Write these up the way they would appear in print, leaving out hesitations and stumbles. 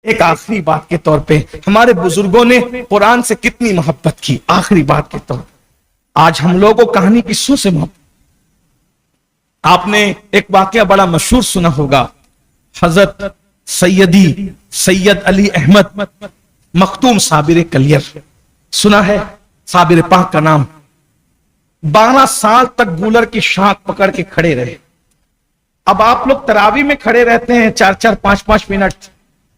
ایک آخری بات کے طور پہ ہمارے بزرگوں نے قرآن سے کتنی محبت کی، آخری بات کے طور پہ آج ہم لوگوں کو کہانی قصوں سے محبت۔ آپ نے ایک واقعہ بڑا مشہور سنا ہوگا، حضرت سید علی احمد مختوم صابر کلیر، سنا ہے صابر پاک کا نام؟ 12 سال تک گولر کی شاخ پکڑ کے کھڑے رہے۔ اب آپ لوگ تراوی میں کھڑے رہتے ہیں 4-4 5-5 منٹ،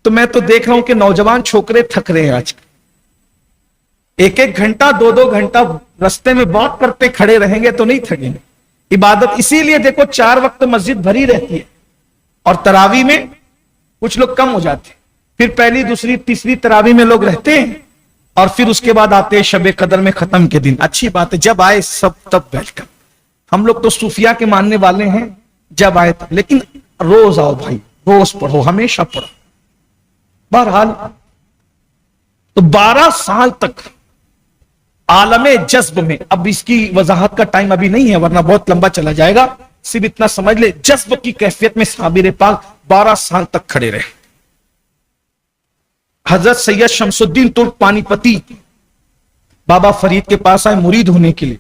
تو میں تو دیکھ رہا ہوں کہ نوجوان چھوکرے تھک رہے ہیں آج، 1-1 گھنٹہ 2-2 گھنٹہ رستے میں واک کرتے کھڑے رہیں گے تو نہیں تھکیں گے۔ عبادت اسی لیے دیکھو 4 وقت مسجد بھری رہتی ہے، اور تراوی میں کچھ لوگ کم ہو جاتے ہیں، پھر پہلی دوسری تیسری تراوی میں لوگ رہتے ہیں، اور پھر اس کے بعد آتے ہیں شب قدر میں ختم کے دن۔ اچھی بات ہے، جب آئے سب تب ویلکم۔ ہم لوگ تو صوفیہ کے ماننے والے ہیں، جب آئے تب، لیکن روز آؤ بھائی، روز پڑھو، ہمیشہ پڑھو۔ بہرحال تو 12 سال تک عالم جذب میں، اب اس کی وضاحت کا ٹائم ابھی نہیں ہے ورنہ بہت لمبا چلا جائے گا، صرف اتنا سمجھ لے، جذب کی کیفیت میں صابر پاک 12 سال تک کھڑے رہے۔ حضرت سید شمس الدین ترک پانی پتی بابا فرید کے پاس آئے مرید ہونے کے لیے،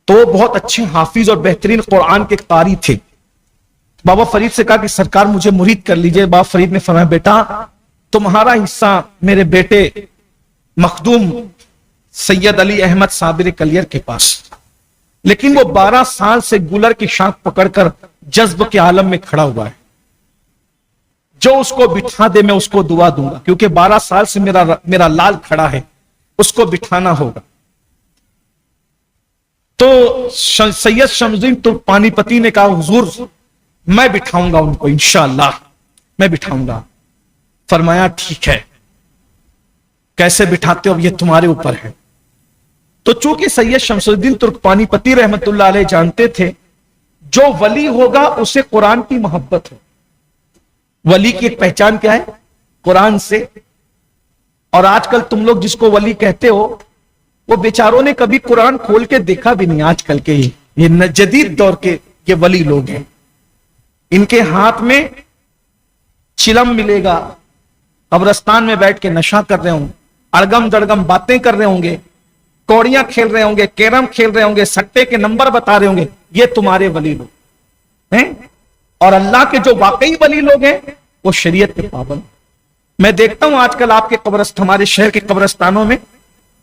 تو وہ بہت اچھے حافظ اور بہترین قرآن کے قاری تھے۔ بابا فرید سے کہا کہ سرکار مجھے مرید کر لیجئے۔ بابا فرید نے فرمایا بیٹا تمہارا حصہ میرے بیٹے مخدوم سید علی احمد صابر کلیر کے پاس، لیکن وہ 12 سال سے گولر کی شاخ پکڑ کر جذب کے عالم میں کھڑا ہوا ہے، جو اس کو بٹھا دے میں اس کو دعا دوں گا، کیونکہ 12 سال سے میرا لال کھڑا ہے، اس کو بٹھانا ہوگا۔ تو سید شمس الدین ترک پانی پتی نے کہا حضور میں بٹھاؤں گا ان کو، انشاءاللہ میں بٹھاؤں گا۔ فرمایا ٹھیک ہے، کیسے بٹھاتے ہو یہ تمہارے اوپر ہے۔ تو چونکہ سید شمس الدین ترک پانی پتی رحمت اللہ علیہ جانتے تھے جو ولی ہوگا اسے قرآن کی محبت ہو۔ ولی کی ایک پہچان کیا ہے؟ قرآن سے۔ اور آج کل تم لوگ جس کو ولی کہتے ہو وہ بیچاروں نے کبھی قرآن کھول کے دیکھا بھی نہیں۔ آج کل کے یہ جدید دور کے یہ ولی لوگ ہیں، ان کے ہاتھ میں چلم ملے گا، قبرستان میں بیٹھ کے نشہ کر رہے ہوں، اڑگم دڑگم باتیں کر رہے ہوں گے، کوڑیاں کھیل رہے ہوں گے، کیرم کھیل رہے ہوں گے، سٹے کے نمبر بتا رہے ہوں گے، یہ تمہارے ولی لوگ ہیں۔ اور اللہ کے جو واقعی ولی لوگ ہیں وہ شریعت کے پابند۔ میں دیکھتا ہوں آج کل آپ کے ہمارے شہر کے قبرستانوں میں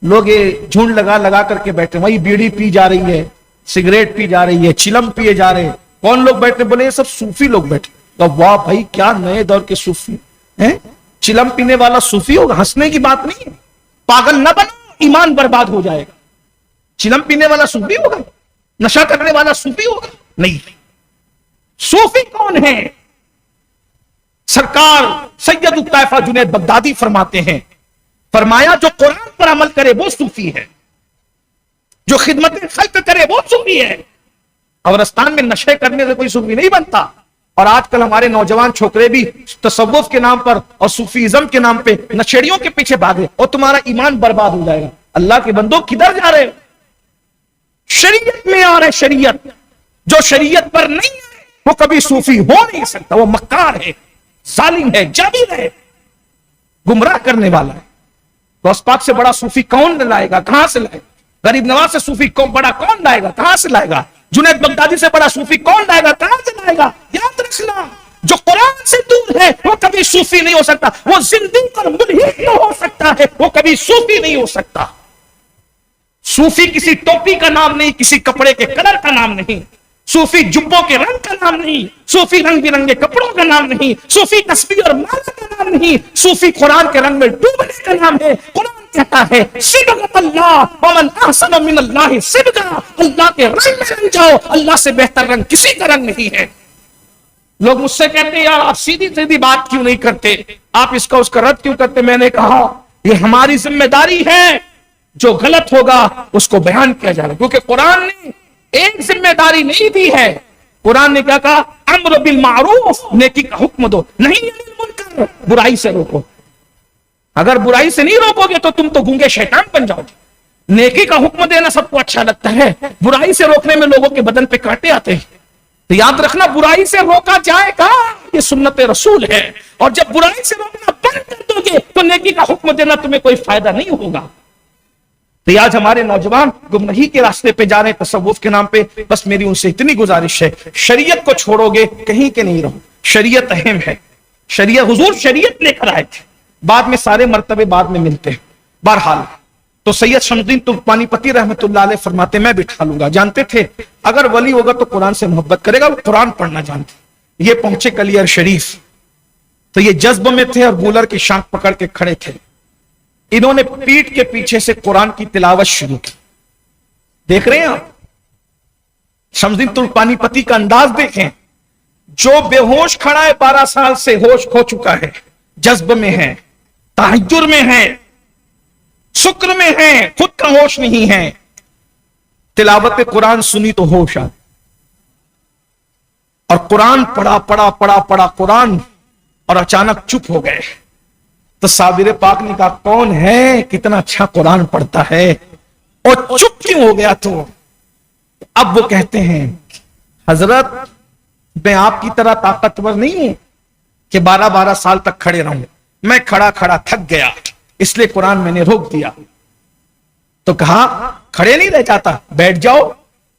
لوگ یہ جھنڈ لگا لگا کر کے بیٹھے، وہی بیڑی پی جا رہی ہے، سگریٹ پی جا رہی ہے، چلم پیے جا رہے ہیں۔ کون لوگ بیٹھے؟ بولے یہ سب صوفی لوگ بیٹھے۔ تو واہ بھائی کیا نئے دور کے صوفی ہیں! چلم پینے والا صوفی ہوگا؟ ہنسنے کی بات نہیں ہے، پاگل نہ بنو، ایمان برباد ہو جائے گا۔ چلم پینے والا صوفی ہوگا؟ نشہ کرنے والا صوفی ہوگا؟ نہیں۔ صوفی کون ہے؟ سرکار سید الطائفہ جنید بغدادی فرماتے ہیں، فرمایا جو قرآن پر عمل کرے وہ صوفی ہے، جو خدمت خلق کرے وہ صوفی ہے۔ قبرستان میں نشے کرنے سے کوئی صوفی نہیں بنتا۔ اور آج کل ہمارے نوجوان چھوکرے بھی تصوف کے نام پر اور صوفیزم کے نام پہ نشیڑیوں کے پیچھے بھاگے، اور تمہارا ایمان برباد ہو جائے گا۔ اللہ کے بندو کدھر جا رہے ہو؟ شریعت میں آ رہے، شریعت جو شریعت پر نہیں ہے وہ کبھی صوفی ہو نہیں سکتا، وہ مکار ہے، ظالم ہے، جابر ہے، گمراہ کرنے والا ہے۔ غوث پاک سے بڑا صوفی کون لائے گا؟ کہاں سے لائے گا؟ غریب نواز سے صوفی بڑا کون لائے گا؟ کہاں سے لائے گا؟ جنید بغدادی سے بڑا صوفی کون لائے گا؟ کہاں سے لائے گا؟ یاد رکھنا، جو قرآن سے دور ہے وہ کبھی صوفی نہیں ہو سکتا، وہ زندگی اور ملحد نہ ہو سکتا ہے، وہ کبھی صوفی نہیں ہو سکتا۔ صوفی کسی ٹوپی کا نام نہیں، کسی کپڑے کے کلر کا نام نہیں، صوفی جبوں کے رنگ کا نام نہیں، صوفی رنگ برنگے کپڑوں کا نام نہیں، صوفی تسبیح اور مالا کا نام نہیں، صوفی قرآن کے رنگ میں ڈوبنے کا نام ہے۔ قرآن کہتا ہے صبغۃ اللہ ومن احسن من اللہ صبغہ، اللہ کے رنگ میں رنگ جاؤ، اللہ سے بہتر رنگ کسی کا رنگ نہیں ہے۔ لوگ مجھ سے کہتے ہیں یار آپ سیدھی سیدھی بات کیوں نہیں کرتے، آپ اس کا اس کا رد کیوں کرتے؟ میں نے کہا یہ ہماری ذمہ داری ہے، جو غلط ہوگا اس کو بیان کیا جائے گا، کیونکہ قرآن نے ایک ذمہ داری نہیں دی ہے۔ قرآن نے کیا کہا؟ امر بالمعروف، نیکی کا حکم دو، نہیں انل منکر، برائی سے روکو۔ اگر برائی سے نہیں روکو گے تو تم تو گونگے شیطان بن جاؤ گے۔ نیکی کا حکم دینا سب کو اچھا لگتا ہے، برائی سے روکنے میں لوگوں کے بدن پہ کانٹے آتے ہیں۔ تو یاد رکھنا برائی سے روکا جائے گا، یہ سنت رسول ہے، اور جب برائی سے روکنا بند کر دو گے تو نیکی کا حکم دینا تمہیں کوئی فائدہ نہیں ہوگا۔ تو آج ہمارے نوجوان گمراہی کے راستے پہ جا رہے ہیں تصوف کے نام پہ۔ بس میری ان سے اتنی گزارش ہے، شریعت کو چھوڑو گے کہیں کے نہیں رہو، شریعت اہم ہے، شریعت حضور شریعت لے کر آئے تھے، بعد میں سارے مرتبے بعد میں ملتے ہیں۔ بہرحال تو سید شمس الدین ترکمانی پتی رحمت اللہ علیہ فرماتے میں بٹھا لوں گا، جانتے تھے اگر ولی ہوگا تو قرآن سے محبت کرے گا، وہ قرآن پڑھنا جانتے۔ یہ پہنچے کلیئر شریف تو یہ جذب میں تھے اور گولر کی شانک پکڑ کے کھڑے تھے، انہوں نے پیٹ کے پیچھے سے قرآن کی تلاوت شروع کی۔ دیکھ رہے ہیں آپ شمس الدین ترکمانی پتی کا انداز دیکھیں، جو بے ہوش کھڑا ہے 12 سال سے ہوش کھو چکا ہے، جذب میں ہے، تحجر میں ہے، شکر میں ہے، خود کا ہوش نہیں ہے، تلاوت قرآن سنی تو ہوش آ، اور قرآن پڑھا قرآن، اور اچانک چپ ہو گئے۔ تو صابر پاک نے کہا کون ہے کتنا اچھا قرآن پڑھتا ہے اور چپ کیوں ہو گیا؟ تو اب وہ کہتے ہیں حضرت میں آپ کی طرح طاقتور نہیں ہوں کہ 12 سال تک کھڑے رہوں، میں کھڑا تھک گیا، اس لیے قرآن میں نے روک دیا۔ تو کہا کھڑے نہیں رہ جاتا، بیٹھ جاؤ،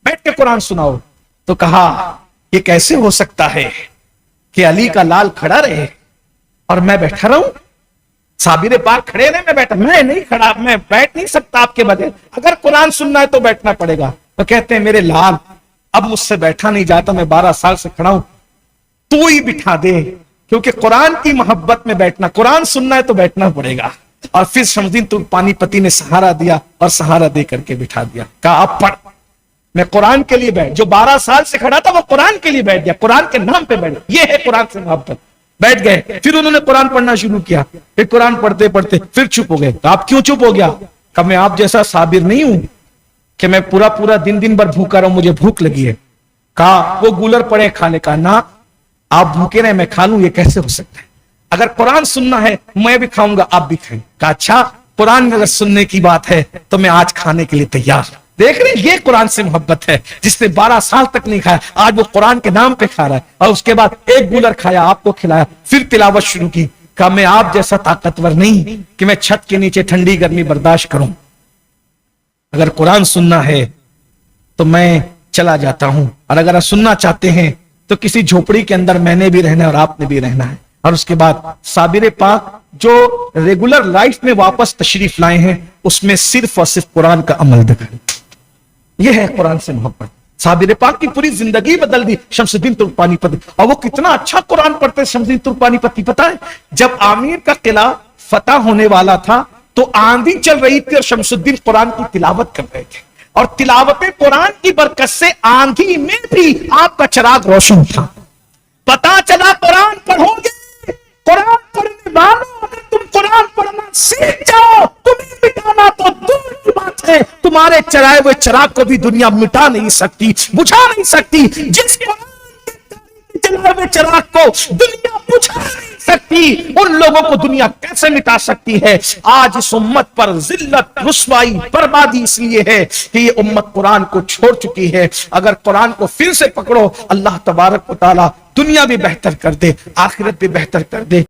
بیٹھ کے قرآن سناؤ۔ تو کہا یہ کیسے ہو سکتا ہے کہ علی کا لال کھڑا رہے اور میں بیٹھا رہوں؟ صابر پاک کھڑے رہے، میں بیٹھا، میں نہیں کھڑا، میں بیٹھ نہیں سکتا آپ کے بغیر، اگر قرآن سننا ہے تو بیٹھنا پڑے گا۔ تو کہتے ہیں میرے لال اب مجھ سے بیٹھا نہیں جاتا، میں 12 سال سے کھڑا ہوں، تو ہی بٹھا دے، کیونکہ قرآن کی محبت میں بیٹھنا، قرآن سننا ہے تو بیٹھنا پڑے گا۔ اور پھر شمس الدین ترکمانی پتی نے سہارا دیا اور سہارا دے کر کے بٹھا دیا، کہا اب پڑھ، میں قرآن کے لیے بیٹھ، جو 12 سال سے کھڑا تھا وہ قرآن کے لیے بیٹھ گیا، قرآن کے نام پہ بیٹھ، یہ ہے قرآن سے محبت۔ بیٹھ گئے، پھر انہوں نے قرآن پڑھنا شروع کیا، پھر قرآن پڑھتے پھر چپ ہو گئے۔ آپ کیوں چپ ہو گیا؟ کہ میں آپ جیسا صابر نہیں ہوں کہ میں پورا دن بھر بھوکا رہوں، مجھے بھوک لگی ہے۔ کہا وہ گولر پڑے کھانے کا، نہ آپ بھوکے رہے میں کھا لوں، یہ کیسے ہو سکتا ہے؟ اگر قرآن سننا ہے میں بھی کھاؤں گا، آپ بھی کھائیں۔ کہا اچھا قرآن اگر سننے کی بات ہے تو میں آج کھانے کے لیے تیار۔ دیکھ رہے یہ قرآن سے محبت ہے، جس نے 12 سال تک نہیں کھایا آج وہ قرآن کے نام پہ کھا رہا ہے، اور اس کے بعد ایک گولر کھایا، آپ کو کھلایا، پھر تلاوت شروع کی۔ کہا میں آپ جیسا طاقتور نہیں کہ میں چھت کے نیچے ٹھنڈی گرمی برداشت کروں، اگر قرآن سننا ہے تو میں چلا جاتا ہوں، اور اگر آپ سننا چاہتے ہیں تو کسی جھوپڑی کے اندر میں نے بھی رہنا ہے اور آپ نے بھی رہنا ہے۔ اور اس کے بعد صابر پاک جو ریگولر لائف میں واپس تشریف لائے ہیں، اس میں صرف اور صرف قرآن کا عمل دکھائیں۔ یہ ہے قرآن سے محبت۔ صابر پاک کی پوری زندگی بدل دی شمس الدین ترکمانی پتی، اور وہ کتنا اچھا قرآن پڑھتے شمس الدین ترکمانی پتی، پتہ ہے جب عامر کا قلعہ فتح ہونے والا تھا تو آندھی چل رہی تھی اور شمس الدین قرآن کی تلاوت کر رہے تھے، اور تلاوت قرآن کی برکت سے آندھی میں بھی آپ کا چراغ روشن تھا۔ پتا چلا قرآن پڑھو گے، قرآن پڑھنے والوں اگر تم قرآن پڑھنا سیکھ جاؤ، تمہیں مٹانا تو دور کی بات ہے، تمہارے چرائے ہوئے چراغ کو بھی دنیا مٹا نہیں سکتی، بجھا نہیں سکتی۔ جس قرآن کے چلائے ہوئے چراغ کو دنیا بجھا نہیں سکتی، ان لوگوں کو دنیا کیسے مٹا سکتی ہے؟ آج اس امت پر ذلت، رسوائی، بربادی اس لیے ہے کہ یہ امت قرآن کو چھوڑ چکی ہے۔ اگر قرآن کو پھر سے پکڑو، اللہ تبارک و تعالی دنیا بھی بہتر کر دے، آخرت بھی بہتر کر دے۔